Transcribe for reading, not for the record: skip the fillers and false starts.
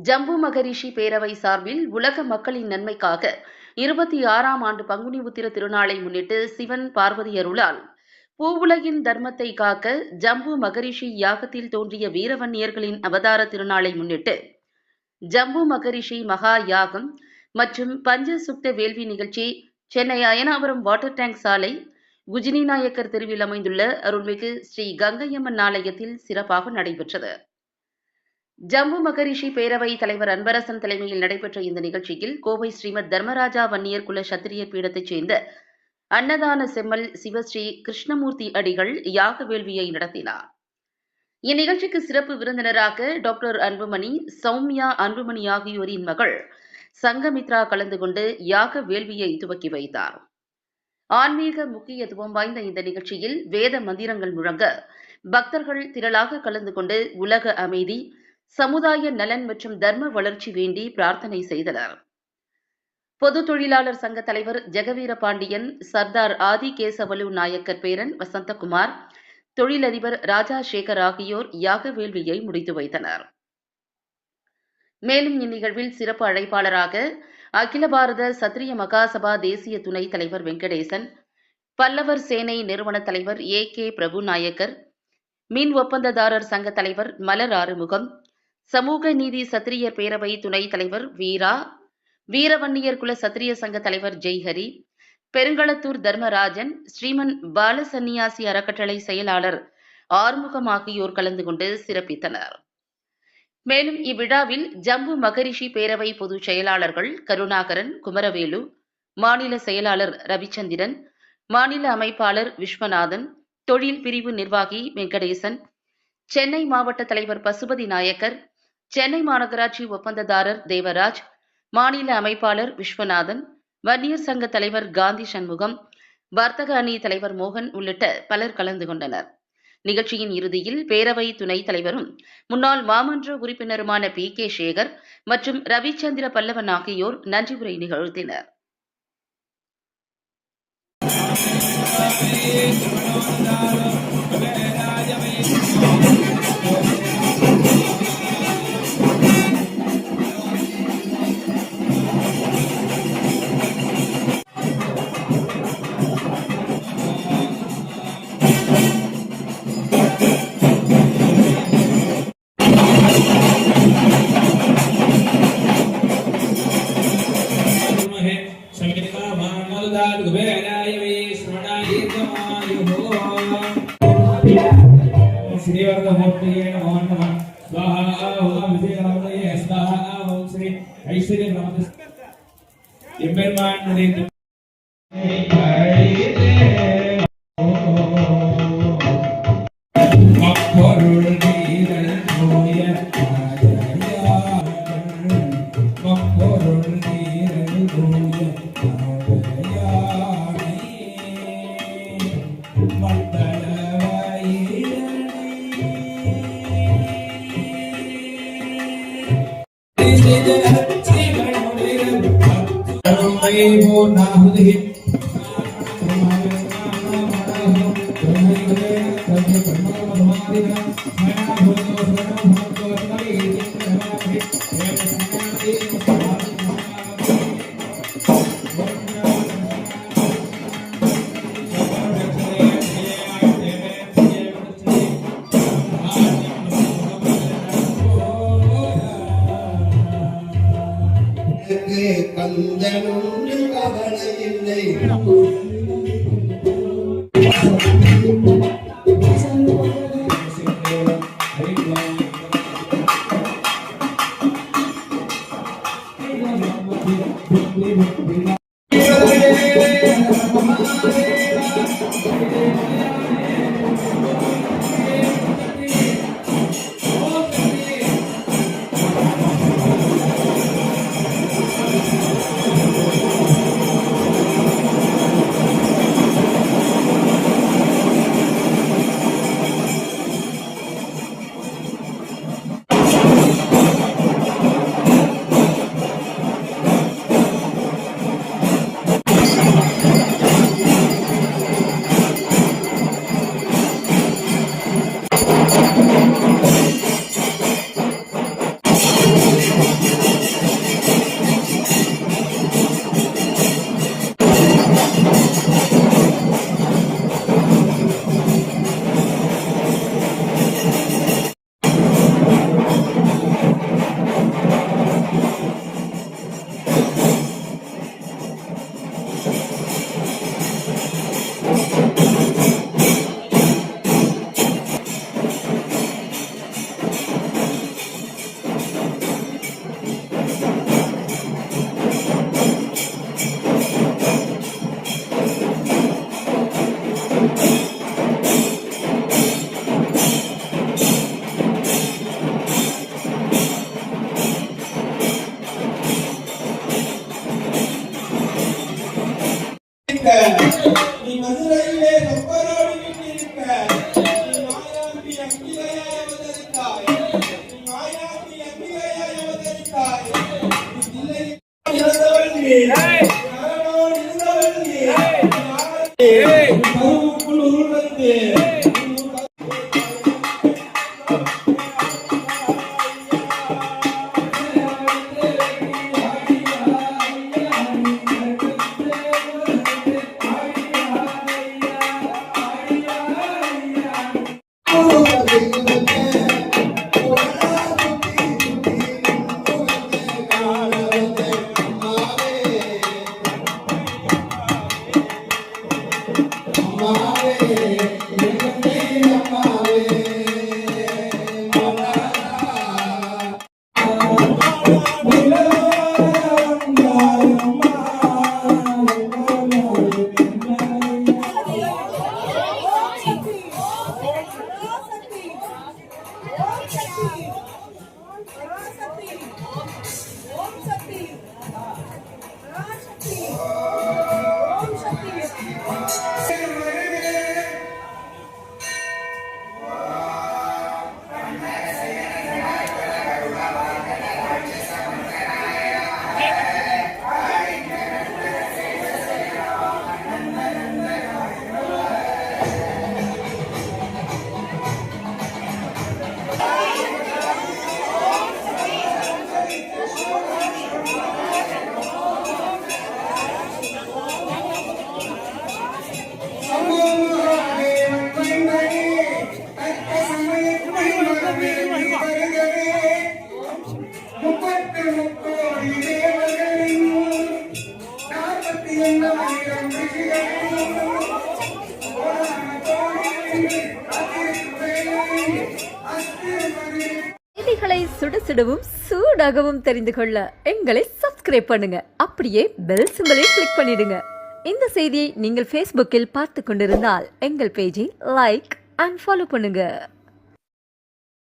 ஜம்பு மகரிஷி பேரவை சார்பில் உலக மக்களின் நன்மைக்காக 26ஆம் ஆண்டு பங்குனி உத்திர திருநாளை முன்னிட்டு சிவன் பார்வதி அருளால் பூவுலகின் தர்மத்தை காக்க ஜம்பு மகரிஷி யாகத்தில் தோன்றிய வீரவன்னியர்களின் அவதார திருநாளை முன்னிட்டு ஜம்பு மகரிஷி மகா யாகம் மற்றும் பஞ்ச சுக்த வேள்வி நிகழ்ச்சி சென்னை அயனாபுரம் வாட்டர் டேங்க் சாலை குஜினி நாயக்கர் தெருவில் அமைந்துள்ள அருள்மிகு ஸ்ரீ கங்கையம்மன் ஆலயத்தில் சிறப்பாக நடைபெற்றது. ஜம்பு மகரிஷி பேரவை தலைவர் அன்பரசன் தலைமையில் நடைபெற்ற இந்த நிகழ்ச்சியில் கோவை ஸ்ரீமத் தர்மராஜா வன்னியர் குல சத்திரியர் பீடத்தைச் சேர்ந்த அன்னதான செம்மல் சிவஸ்ரீ கிருஷ்ணமூர்த்தி அடிகள் யாக வேள்வியை நடத்தினார். இந்நிகழ்ச்சிக்கு சிறப்பு விருந்தினராக டாக்டர் அன்புமணி, சௌமியா அன்புமணி ஆகியோரின் மகள் சங்கமித்ரா கலந்து கொண்டு யாக வேள்வியை துவக்கி வைத்தார். ஆன்மீக முக்கியத்துவம் வாய்ந்த இந்த நிகழ்ச்சியில் வேத மந்திரங்கள் முழங்க பக்தர்கள் திரளாக கலந்து கொண்டு உலக அமைதி, சமுதாய நலன் மற்றும் தர்ம வளர்ச்சி வேண்டி பிரார்த்தனை செய்தனர். பொது தொழிலாளர் சங்க தலைவர் ஜெகவீர பாண்டியன், சர்தார் ஆதி கேசவலு நாயக்கர் பேரன் வசந்தகுமார், தொழிலதிபர் ராஜா சேகர் ஆகியோர் யாக வேள்வியை முடித்து வைத்தனர். மேலும் இந்நிகழ்வில் சிறப்பு அழைப்பாளராக அகில பாரத சத்திரிய மகாசபா தேசிய துணைத் தலைவர் வெங்கடேசன், பல்லவர் சேனை நிறுவன தலைவர் கே பிரபு நாயக்கர், மின் ஒப்பந்ததாரர் சங்க தலைவர் மலர் ஆறுமுகம், சமூக நீதி சத்திரியர் பேரவை துணைத் தலைவர் வீரா, வீரவன்னியர் குல சத்திரிய சங்க தலைவர் ஜெய்ஹரி, பெருங்களத்தூர் தர்மராஜன், ஸ்ரீமன் பாலசன்னியாசி அறக்கட்டளை செயலாளர் ஆறுமுகம் ஆகியோர் கலந்து கொண்டு சிறப்பித்தனர். மேலும் இவ்விழாவில் ஜம்பு மகரிஷி பேரவை பொதுச் செயலாளர்கள் கருணாகரன், குமரவேலு, மாநில செயலாளர் ரவிச்சந்திரன், மாநில அமைப்பாளர் விஸ்வநாதன், தொழில் பிரிவு நிர்வாகி வெங்கடேசன், சென்னை மாவட்ட தலைவர் பசுபதி நாயக்கர், சென்னை மாநகராட்சி ஒப்பந்ததாரர் தேவராஜ், மாநில அமைப்பாளர் விஸ்வநாதன், வன்னியர் சங்க தலைவர் காந்தி சண்முகம், வர்த்தக அணி தலைவர் மோகன் உள்ளிட்ட பலர் கலந்து கொண்டனர். நிகழ்ச்சியின் இறுதியில் பேரவை துணைத் தலைவரும் முன்னாள் மாமன்ற உறுப்பினருமான கே சேகர் மற்றும் ரவிச்சந்திர பல்லவன் ஆகியோர் நன்றி உரை நிகழ்த்தினர். கந்தனொன்று கவலை இல்லை. செய்திகளை சுட சுடவும் சூடாகவும் தெரிந்து கொள்ள எங்களை சப்ஸ்கிரைப் பண்ணுங்க. அப்படியே பெல் சிம்பலை கிளிக் பண்ணிடுங்க. இந்த செய்தியை நீங்கள் Facebookல் பார்த்து கொண்டிருந்தால் எங்கள் பேஜை லைக் அண்ட் ஃபாலோ பண்ணுங்க.